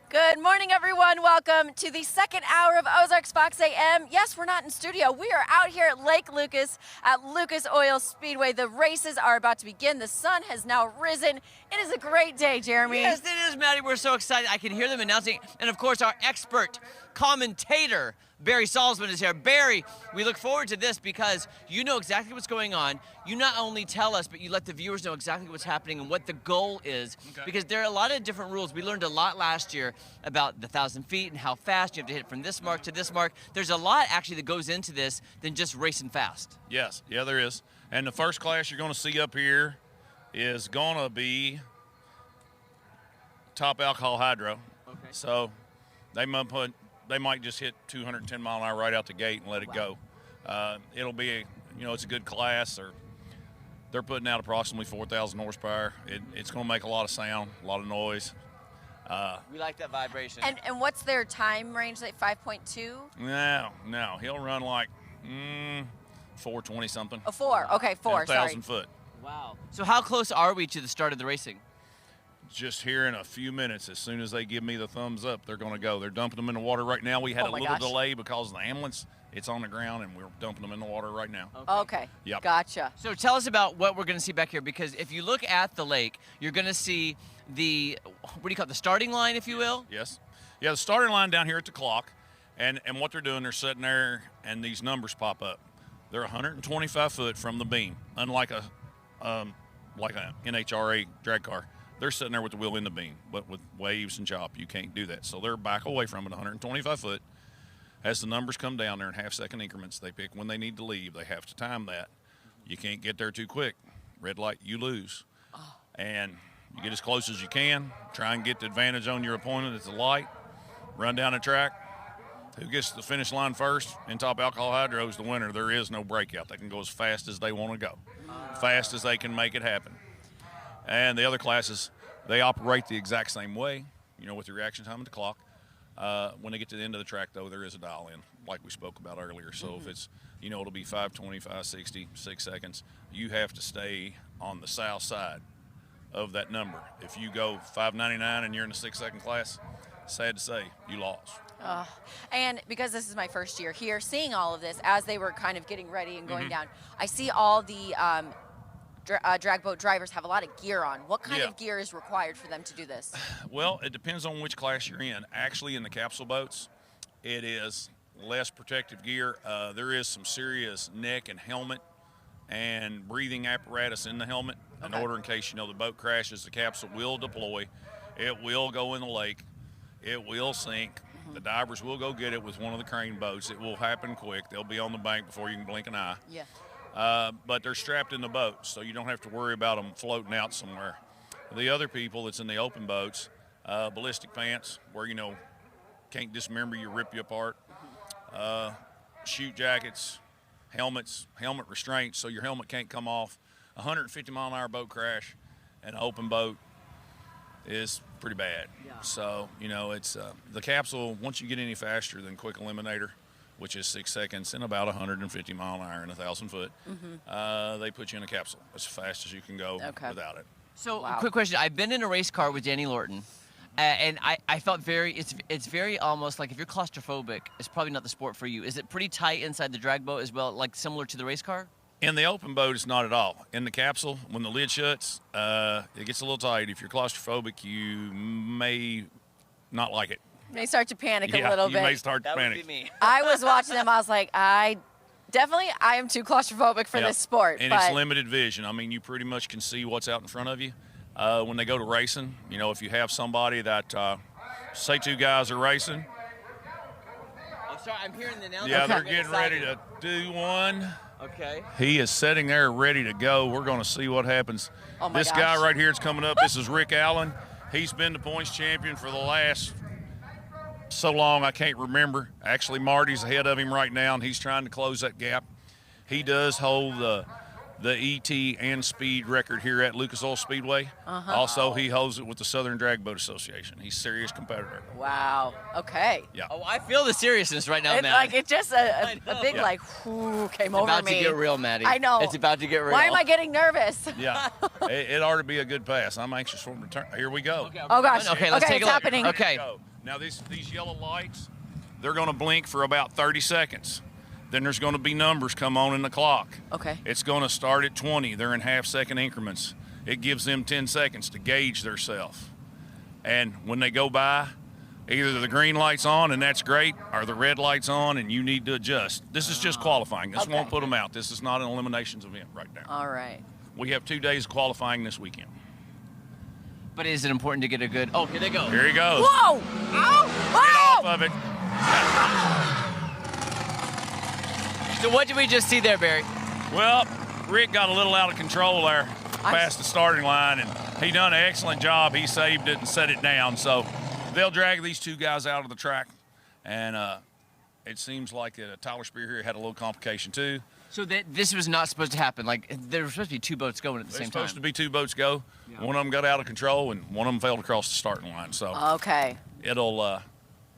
Good morning, everyone. Welcome to the second hour of Ozarks Fox AM. Yes, we're not in studio. We are out here at Lake Lucas at Lucas Oil Speedway. The races are about to begin. The sun has now risen. It is a great day, Jeremy. Yes, it is, Maddie. We're so excited. I can hear them announcing. And, of course, our expert commentator, Barry Salzman, is here. Barry, we look forward to this because you know exactly what's going on. You not only tell us, but you let the viewers know exactly what's happening and what the goal is. Okay. Because there are a lot of different rules. We learned a lot last year about the 1,000 feet and how fast you have to hit from this mark to this mark. There's a lot, actually, that goes into this than just racing fast. Yes, yeah, there is. And the first class you're going to see up here is going to be top alcohol hydro. Okay. So they might just hit 210 mile an hour right out the gate and let it go. It'll be, it's a good class. They're putting out approximately 4,000 horsepower. It's going to make a lot of sound, a lot of noise. We like that vibration. And what's their time range, like 5.2? No. He'll run like 420 something. Oh, 4. Okay, 4. 1,000 foot. Wow. So how close are we to the start of the racing? Just here in a few minutes. As soon as they give me the thumbs up, they're going to go. They're dumping them in the water right now. We had a little delay because of the ambulance. It's on the ground, and we're dumping them in the water right now. Okay. Yep. Gotcha. So tell us about what we're going to see back here, because if you look at the lake, you're going to see the, what do you call it, the starting line, if you will? Yes. Yeah, the starting line down here at the clock, and what they're doing, they're sitting there, and these numbers pop up. They're 125 foot from the beam, unlike a NHRA drag car. They're sitting there with the wheel in the beam, but with waves and chop, you can't do that. So they're back away from it, 125 foot. As the numbers come down there in half-second increments, they pick when they need to leave. They have to time that. You can't get there too quick. Red light, you lose. And you get as close as you can. Try and get the advantage on your opponent at the light. Run down the track. Who gets to the finish line first in top alcohol hydro is the winner. There is no breakout. They can go as fast as they want to go, fast as they can make it happen. And the other classes, they operate the exact same way, with the reaction time at the clock. When they get to the end of the track, though, there is a dial-in, like we spoke about earlier. So if it's, it'll be 5:20, 5:60, 6 seconds. You have to stay on the south side of that number. If you go 5:99 and you're in the 6-second class, sad to say, you lost. And because this is my first year here, seeing all of this as they were kind of getting ready and going down, I see all the drag boat drivers have a lot of gear on. What kind of gear is required for them to do this? Well, it depends on which class you're in. Actually, in the capsule boats, it is less protective gear. There is some serious neck and helmet and breathing apparatus in the helmet in order in case, the boat crashes, the capsule will deploy. It will go in the lake. It will sink. The divers will go get it with one of the crane boats. It will happen quick. They'll be on the bank before you can blink an eye. Yeah. But they're strapped in the boat, so you don't have to worry about them floating out somewhere. The other people that's in the open boats, ballistic pants, where, can't dismember you, rip you apart, chute jackets, helmets, helmet restraints, so your helmet can't come off. 150 mile an hour boat crash, an open boat is pretty bad. Yeah. So, it's the capsule, once you get any faster than quick eliminator, which is 6 seconds and about 150 mile an hour and 1,000 foot, they put you in a capsule as fast as you can go without it. So, quick question. I've been in a race car with Danny Lorton, and I felt it's very almost like if you're claustrophobic, it's probably not the sport for you. Is it pretty tight inside the drag boat as well, like similar to the race car? In the open boat, it's not at all. In the capsule, when the lid shuts, it gets a little tight. If you're claustrophobic, you may not like it. They start to panic a little bit. You may start to panic. Would be me. I was watching them. I was like, I am too claustrophobic for this sport. And it's limited vision. I mean, you pretty much can see what's out in front of you. When they go to racing, if you have somebody that, say 2 guys are racing. I'm sorry, I'm hearing the announcement. Yeah, they're getting ready to do one. Okay. He is sitting there ready to go. We're going to see what happens. Oh my this gosh. guy right here is coming up. This is Rick Allen. He's been the points champion for the last so long I can't remember. Actually, Marty's ahead of him right now, and he's trying to close that gap. He does hold the ET and speed record here at Lucas Oil Speedway. Also, he holds it with the Southern Drag Boat Association. He's a serious competitor. Wow. Okay. Yeah. Oh, I feel the seriousness right now, It's Matt. like it just a big whoo came over me. It's about to get real, Maddie. I know. It's about to get real. Why am I getting nervous? Yeah. It ought to be a good pass. I'm anxious for him to turn. Here we go. Okay, Oh gosh. Okay, let's take a look. happening. Okay. Now these yellow lights, they're going to blink for about 30 seconds. Then there's going to be numbers come on in the clock. Okay. It's going to start at 20. They're in half-second increments. It gives them 10 seconds to gauge themselves. And when they go by, either the green light's on, and that's great, or the red light's on, and you need to adjust. This is just qualifying. This won't put them out. This is not an eliminations event right now. All right. We have 2 days of qualifying this weekend. But is it important to get a good? Oh, here they go. Here he goes. Whoa! Get off of it. So what did we just see there, Barry? Well, Rick got a little out of control there past the starting line, and he done an excellent job. He saved it and set it down. So they'll drag these 2 guys out of the track, and it seems like Tyler Spear here had a little complication too. So this was not supposed to happen. Like there were supposed to be 2 boats going at the same time. There's supposed to be 2 boats go. Yeah. One of them got out of control, and one of them failed across the starting line. So okay. It'll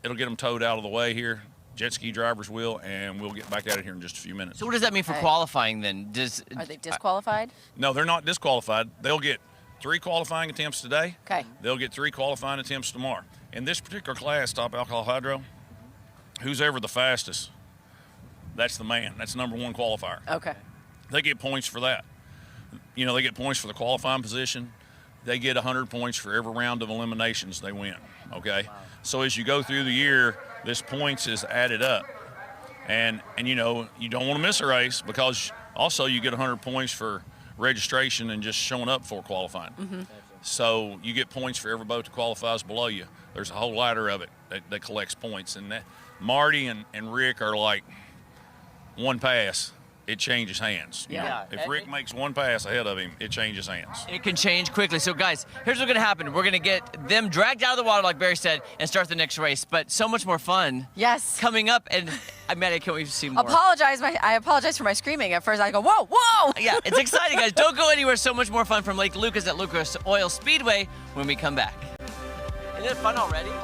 get them towed out of the way here. Jet ski drivers will, and we'll get back at it here in just a few minutes. So what does that mean for qualifying then? Are they disqualified? No, they're not disqualified. They'll get 3 qualifying attempts today. Okay. They'll get 3 qualifying attempts tomorrow. In this particular class, top alcohol hydro, who's ever the fastest, that's the man. That's the number 1 qualifier. Okay. They get points for that. You know, they get points for the qualifying position. They get 100 points for every round of eliminations they win, okay? Wow. So as you go through the year, this points is added up. And you know, you don't want to miss a race because also you get 100 points for registration and just showing up for qualifying. Mm-hmm. So you get points for every boat that qualifies below you. There's a whole ladder of it that collects points. And that Marty and Rick are like one pass, it changes hands. You know, if Rick makes one pass ahead of him, it changes hands. It can change quickly. So guys, here's what's gonna happen. We're gonna get them dragged out of the water, like Barry said, and start the next race. But so much more fun. Yes. Coming up, and I can't wait to see more. I apologize for my screaming. At first I go, whoa, whoa! Yeah, it's exciting, guys. Don't go anywhere. So much more fun from Lake Lucas at Lucas Oil Speedway when we come back. Isn't it fun already? Oh my